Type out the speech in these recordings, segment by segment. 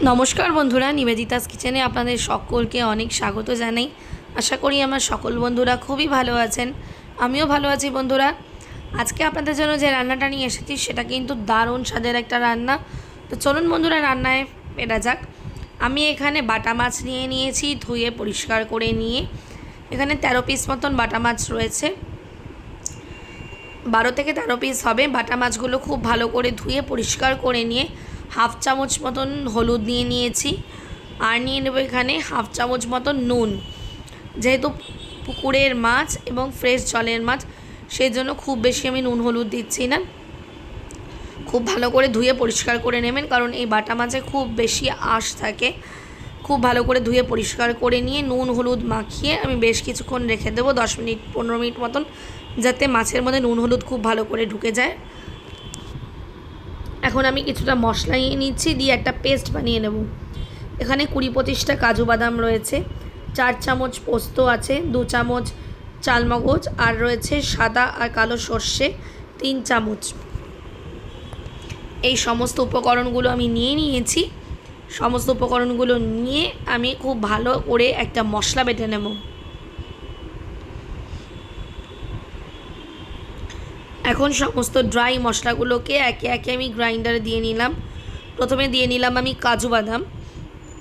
নমস্কার বন্ধুরা, নিবেদিতাস কিচেনে আপনাদের সকলকে অনেক স্বাগত জানাই। আশা করি আমার সকল বন্ধুরা খুবই ভালো আছেন। আমিও ভালো আছি বন্ধুরা। আজকে আপনাদের জন্য যে রান্নাটা নিয়ে এসেছি সেটা কিন্তু দারুণ স্বাদের একটা রান্না। তো চলুন বন্ধুরা, রান্নায় ফেরা যাক। আমি এখানে বাটা মাছ নিয়ে নিয়েছি, ধুয়ে পরিষ্কার করে নিয়ে। এখানে 13 পিস মতন বাটা মাছ রয়েছে, 12 থেকে 13 পিস হবে। বাটা মাছগুলো খুব ভালো করে ধুয়ে পরিষ্কার করে নিয়ে হাফ চামচ মতন হলুদ নিয়ে নিয়েছি, আর নিয়ে নেব এখানে হাফ চামচ মতন নুন। যেহেতু পুকুরের মাছ এবং ফ্রেশ জলের মাছ, সেই জন্য খুব বেশি আমি নুন হলুদ দিচ্ছি না। খুব ভালো করে ধুয়ে পরিষ্কার করে নেবেন, কারণ এই বাটা মাছে খুব বেশি আঁশ থাকে। খুব ভালো করে ধুয়ে পরিষ্কার করে নিয়ে নুন হলুদ মাখিয়ে আমি বেশ কিছুক্ষণ রেখে দেবো, 10 মিনিট 15 মিনিট মতন, যাতে মাছের মধ্যে নুন হলুদ খুব ভালো করে ঢুকে যায়। এখন আমি কিছুটা মশলা নিয়ে নিচ্ছি, দিয়ে একটা পেস্ট বানিয়ে নেব। এখানে 20-25টা কাজু বাদাম রয়েছে, 4 চামচ পোস্ত আছে, 2 চামচ চালমগজ, আর রয়েছে সাদা আর কালো সর্ষে 3 চামচ। এই সমস্ত উপকরণগুলো আমি নিয়ে নিয়েছি। সমস্ত উপকরণগুলো নিয়ে আমি খুব ভালো করে একটা মশলা বেটে নেব। এখন সমস্ত ড্রাই মশলাগুলোকে একে একে আমি গ্রাইন্ডারে দিয়ে নিলাম। প্রথমে দিয়ে নিলাম আমি কাজু বাদাম,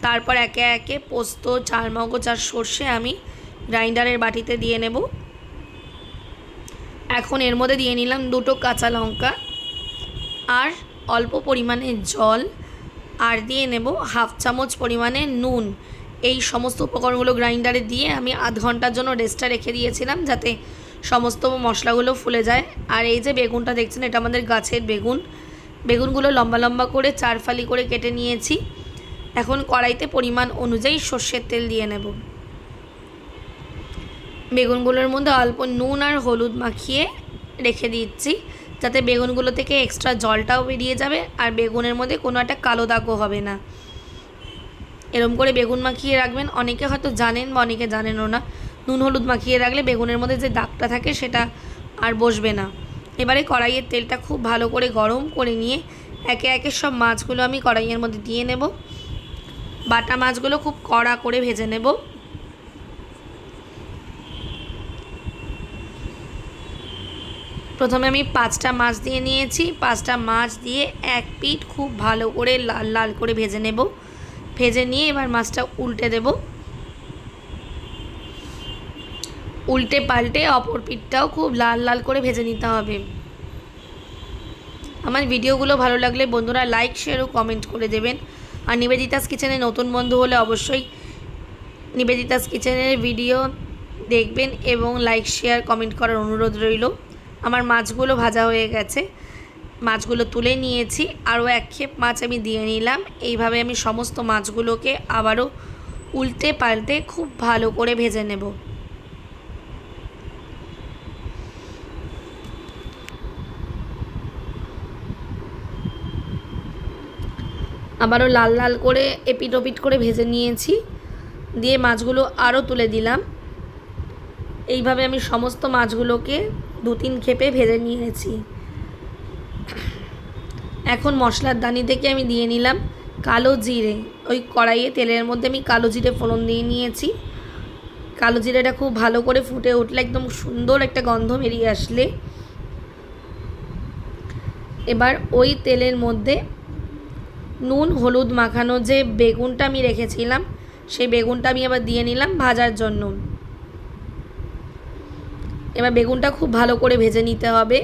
তারপর একে একে পোস্ত, চালমগজ আর সর্ষে আমি গ্রাইন্ডারের বাটিতে দিয়ে নেব। এখন এর মধ্যে দিয়ে নিলাম 2টো কাঁচা লঙ্কা আর অল্প পরিমাণে জল, আর দিয়ে নেব হাফ চামচ পরিমাণে নুন। এই সমস্ত উপকরণগুলো গ্রাইন্ডারে দিয়ে আমি আধ ঘন্টার জন্য রেস্টে রেখে দিয়েছিলাম, যাতে সমস্ত মশলাগুলো ফুলে যায়। আর এই যে বেগুনটা দেখছেন, এটা আমাদের গাছের বেগুন। বেগুনগুলো লম্বা লম্বা করে 4 ফালি করে কেটে নিয়েছি। এখন কড়াইতে পরিমাণ অনুযায়ী সর্ষের তেল দিয়ে নেব। বেগুনগুলোর মধ্যে অল্প নুন আর হলুদ মাখিয়ে রেখে দিচ্ছি, যাতে বেগুনগুলো থেকে এক্সট্রা জলটাও বেরিয়ে যাবে, আর বেগুনের মধ্যে কোনো একটা কালো দাগও হবে না। এরকম করে বেগুন মাখিয়ে রাখবেন। অনেকে হয়তো জানেন বা অনেকে জানেনও না, নুন হলুদ মাখিয়ে রাখলে বেগুনের মধ্যে যে দাগটা থাকে সেটা আর বসবে না। এবারে কড়াইয়ের তেলটা খুব ভালো করে গরম করে নিয়ে একে একে সব মাছগুলো আমি কড়াইয়ের মধ্যে দিয়ে নেব। বাটা মাছগুলো খুব কড়া করে ভেজে নেব। প্রথমে আমি 5টা মাছ দিয়ে নিয়েছি। 5টা মাছ দিয়ে এক পিঠ খুব ভালো করে লাল লাল করে ভেজে নেব। ভেজে নিয়ে এবার মাছটা উল্টে দেব। উল্টে পাল্টে অপর পিঠটাও খুব লাল লাল করে ভেজে নিতে হবে। আমার ভিডিওগুলো ভালো লাগলে বন্ধুরা লাইক, শেয়ার ও কমেন্ট করে দেবেন। আর নিবেদিতাস কিচেনে নতুন বন্ধু হলে অবশ্যই নিবেদিতাস কিচেনের ভিডিও দেখবেন এবং লাইক, শেয়ার, কমেন্ট করার অনুরোধ রইল। আমার মাছগুলো ভাজা হয়ে গেছে, মাছগুলো তুলে নিয়েছি। আরও এক খেপ মাছ আমি দিয়ে নিলাম। এইভাবে আমি সমস্ত মাছগুলোকে আবারও উল্টে পাল্টে খুব ভালো করে ভেজে নেব। আবারও লাল লাল করে এপিট ওপিট করে ভেজে নিয়েছি, দিয়ে মাছগুলো আরও তুলে দিলাম। এইভাবে আমি সমস্ত মাছগুলোকে 2-3 খেপে ভেজে নিয়েছি। এখন মশলার দানি থেকে আমি দিয়ে নিলাম কালো জিরে। ওই কড়াইয়ে তেলের মধ্যে আমি কালো জিরে ফোড়ন দিয়ে নিয়েছি। কালো জিরেটা খুব ভালো করে ফুটে উঠলে, একদম সুন্দর একটা গন্ধ বেরিয়ে আসলে, এবার ওই তেলের মধ্যে নুন হলুদ মাখানো যে বেগুনটা আমি রেখেছিলাম, সেই বেগুনটা আমি আবার দিয়ে নিলাম ভাজার জন্য। এবার বেগুনটা খুব ভালো করে ভেজে নিতে হবে।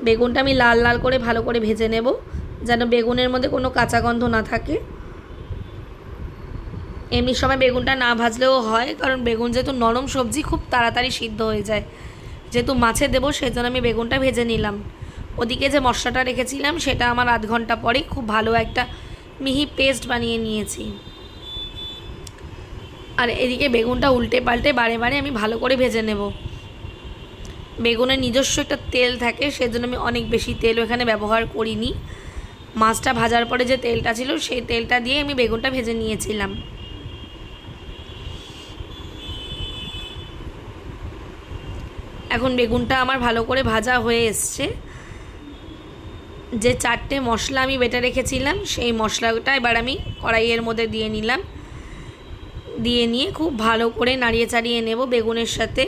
বেগুনটা আমি লাল লাল করে ভালো করে ভেজে নেব, যেন বেগুনের মধ্যে কোনো কাঁচা গন্ধ না থাকে। এমনি সময় বেগুনটা না ভাজলেও হয়, কারণ বেগুন যেহেতু নরম সবজি, খুব তাড়াতাড়ি সিদ্ধ হয়ে যায়। যেহেতু মাছে দেবো সেই জন্য আমি বেগুনটা ভেজে নিলাম। ওদিকে যে মশলাটা রেখেছিলাম সেটা আমার আধ ঘন্টা পরেই খুব ভালো একটা মিহি পেস্ট বানিয়ে নিয়েছি। আর এদিকে বেগুনটা উল্টে পাল্টে বারে বারে আমি ভালো করে ভেজে নেব। বেগুনের নিজস্ব একটা তেল থাকে, সেজন্য আমি অনেক বেশি তেলও এখানে ব্যবহার করিনি। মাছটা ভাজার পরে যে তেলটা ছিল সেই তেলটা দিয়ে আমি বেগুনটা ভেজে নিয়েছিলাম। এখন বেগুনটা আমার ভালো করে ভাজা হয়ে এসছে। যে 4টে মশলা আমি বেটে রেখেছিলাম সেই মশলাটা এবার আমি কড়াইয়ের মধ্যে দিয়ে নিলাম। দিয়ে নিয়ে খুব ভালো করে নাড়িয়ে চাড়িয়ে নেব বেগুনের সাথে।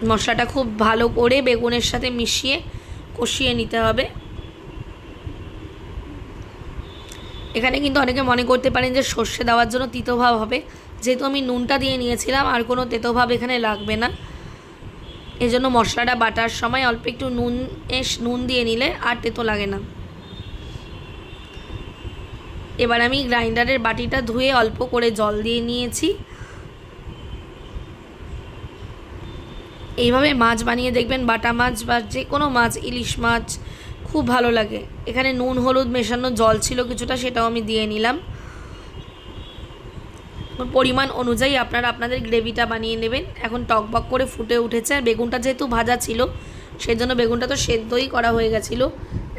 মশলাটা খুব ভালো করে বেগুনের সাথে মিশিয়ে কষিয়ে নিতে হবে। এখানে কিন্তু অনেকে মনে করতে পারেন যে সর্ষে দেওয়ার জন্য তিতভাব হবে, যেহেতু আমি নুনটা দিয়ে নিয়েছিলাম আর কোনো তেতোভাব এখানে লাগবে না। এজন্য মশলাটা বাটার সময় অল্প একটু নুন দিয়ে নিলে আর তেতো লাগে না। এবার আমি গ্রাইন্ডারের বাটিটা ধুয়ে অল্প করে জল দিয়ে নিয়েছি। এইভাবে মাছ বানিয়ে দেখবেন, বাটা মাছ বা যে কোনো মাছ, ইলিশ মাছ খুব ভালো লাগে। এখানে নুন হলুদ মেশানো জল ছিল কিছুটা, সেটাও আমি দিয়ে নিলাম। পরিমাণ অনুযায়ী আপনারা আপনাদের গ্রেভিটা বানিয়ে নেবেন। এখন টকবক করে ফুটে উঠেছে, আর বেগুনটা যেহেতু ভাজা ছিল সেজন্য বেগুনটা তো সেদ্ধই করা হয়ে গেছিলো।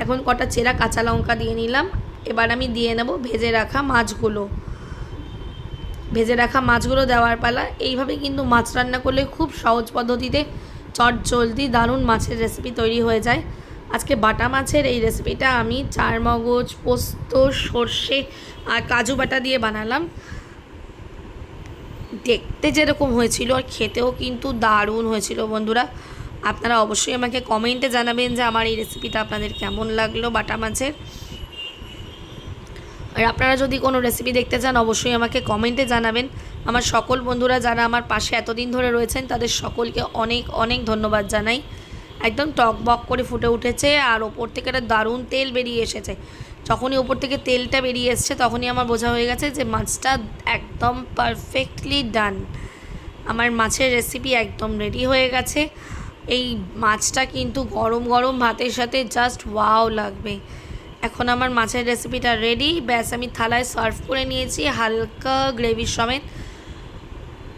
এখন কটা চেরা কাঁচা লঙ্কা দিয়ে নিলাম। এবার আমি দিয়ে নেব ভেজে রাখা মাছগুলো। ভেজে রাখা মাছগুলো দেওয়ার পালা। এইভাবে কিন্তু মাছ রান্না করলে খুব সহজ পদ্ধতিতে চটজলদি দারুণ মাছের রেসিপি তৈরি হয়ে যায়। আজকে বাটা মাছের এই রেসিপিটা আমি চারমগজ, পোস্ত, সর্ষে আর কাজু বাটা দিয়ে বানালাম। দেখতে যেরকম হয়েছিল আর খেতেও কিন্তু দারুণ হয়েছিল বন্ধুরা। আপনারা অবশ্যই আমাকে কমেন্টে জানাবেন যে আমার এই রেসিপিটা আপনাদের কেমন লাগলো বাটা মাছের। আর আপনারা যদি কোনো রেসিপি দেখতে চান অবশ্যই আমাকে কমেন্টে জানাবেন। আমার সকল বন্ধুরা যারা আমার পাশে এতদিন ধরে রয়েছেন তাদের সকলকে অনেক অনেক ধন্যবাদ জানাই। একদম টকবক করে ফুটে উঠেছে আর ওপর থেকে একটা দারুণ তেল বেরিয়ে এসেছে। যখনই ওপর থেকে তেলটা বেরিয়ে এসছে তখনই আমার বোঝা হয়ে গেছে যে মাছটা একদম পারফেক্টলি ডান। আমার মাছের রেসিপি একদম রেডি হয়ে গেছে। এই মাছটা কিন্তু গরম গরম ভাতের সাথে জাস্ট ওয়াও লাগবে। এখন আমার মাছের রেসিপিটা রেডি। ব্যাস আমি থালায় সার্ভ করে নিয়েছি হালকা গ্রেভির সমেত।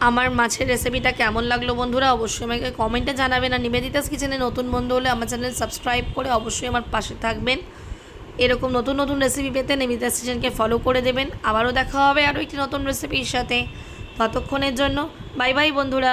আমার মাছের রেসিপিটা কেমন লাগলো বন্ধুরা অবশ্যই আমাকে কমেন্টে জানাবেন। আর নিবেদিতাস কিচেনে নতুন বন্ধু হলে আমার চ্যানেল সাবস্ক্রাইব করে অবশ্যই আমার পাশে থাকবেন। এরকম নতুন নতুন রেসিপি পেতে নিবেদিতাস কিচেনকে ফলো করে দেবেন। আবারও দেখা হবে আরও একটি নতুন রেসিপির সাথে। ততক্ষণের জন্য বাই বাই বন্ধুরা।